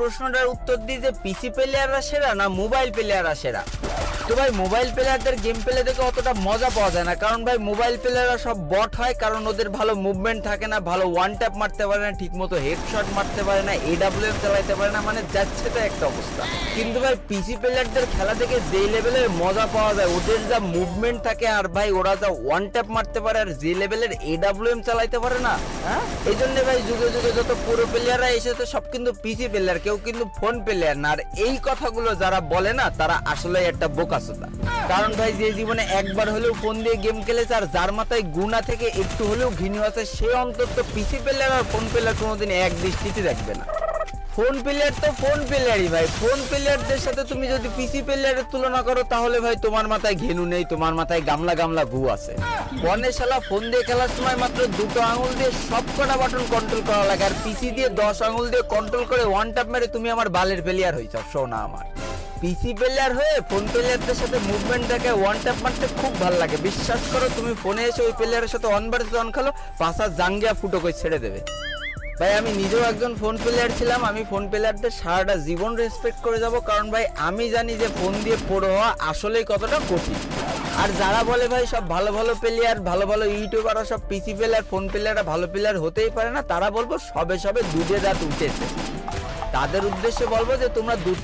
প্রশ্নটার উত্তর দিই যে পিসি প্লেয়াররা সেরা না মোবাইল প্লেয়াররা সেরা। তো ভাই মোবাইল প্লেয়ারদের গেম প্লে দেখে অতটা মজা পাওয়া যায় না, কারণ ভাই মোবাইল প্লেয়াররা সব বট হয়, কারণ ওদের ভালো মুভমেন্ট থাকে না, ভালো ওয়ান ট্যাপ মারতে পারে না, ঠিকমতো হেডশট মারতে পারে না, এডাব্লিউএম চালাতে পারে না, মানে যাচ্ছে তো একটা অবস্থা। কিন্তু ভাই পিসি প্লেয়ারদের খেলা থেকে যে লেভেলের মজা পাওয়া যায়, ওদের যা মুভমেন্ট থাকে আর ভাই ওরা যা ওয়ান ট্যাপ মারতে পারে আর যে লেভেলের এডাব্লিউএম চালাইতে পারে না, হ্যাঁ এই জন্য ভাই যুগে যুগে যত পুরো প্লেয়াররা এসেছে সব কিন্তু পিসি প্লেয়ার, কেউ কিন্তু ফোন প্লেয়ার না। আর এই কথাগুলো যারা বলে না তারা আসলে একটা বোকাচোদা। কারণ ভাই যে জীবনে একবার হলেও ফোন দিয়ে গেম খেলেছে আর যার মাথায় গুণা থেকে একটু হলেও ঘৃণা আছে, সে অন্তত পিসি প্লেয়ার আর ফোন প্লেয়ার কোনোদিন এক দৃষ্টিতে দেখবে না। ফোন প্লেয়ার তো ফোন প্লেয়ারই ভাই, ফোন প্লেয়ারদের সাথে তুমি যদি পিসি প্লেয়ারের তুলনা করো তাহলে ভাই তোমার মাথায় ঘেনু নেই, তোমার মাথায় গামলা গামলা গু আছে। ফোনে শালা ফোন দিয়ে খেলার সময় মাত্র দুটো আঙুল দিয়ে সব কটা বাটন কন্ট্রোল করা লাগে, আর পিসি দিয়ে 10 আঙুল দিয়ে কন্ট্রোল করে ওয়ান ট্যাপ মেরে তুমি আমার বালের প্লেয়ার হয়েছ। শোনা আমার পিসি প্লেয়ার হয়ে ফোন প্লেয়ারদের সাথে মুভমেন্ট দেখে ওয়ান ট্যাপ মারতে খুব ভালো লাগে। বিশ্বাস করো তুমি ফোনে এসে ওই প্লেয়ারের সাথে অন ভার্সেস অন খেলো, পাশা জাঙ্গিয়া ফুটো করে ছেড়ে দেবে। ভাই আমি নিজেও একজন ফোন প্লেয়ার ছিলাম, আমি ফোন প্লেয়ারদের সারাটা জীবন রেসপেক্ট করে যাব, কারণ ভাই আমি জানি যে ফোন দিয়ে পড়ো হওয়া আসলেই কতটা কঠিন। আর যারা বলে ভাই সব ভালো ভালো প্লেয়ার, ভালো ভালো ইউটিউবাররা সব পিসি প্লেয়ার, ফোন প্লেয়াররা ভালো প্লেয়ার হতেই পারে না, তারা বলবো সবে সবে দুধে দাঁত উঠেছে। তাদের উদ্দেশ্যে বলবো যে তোমরা দুধ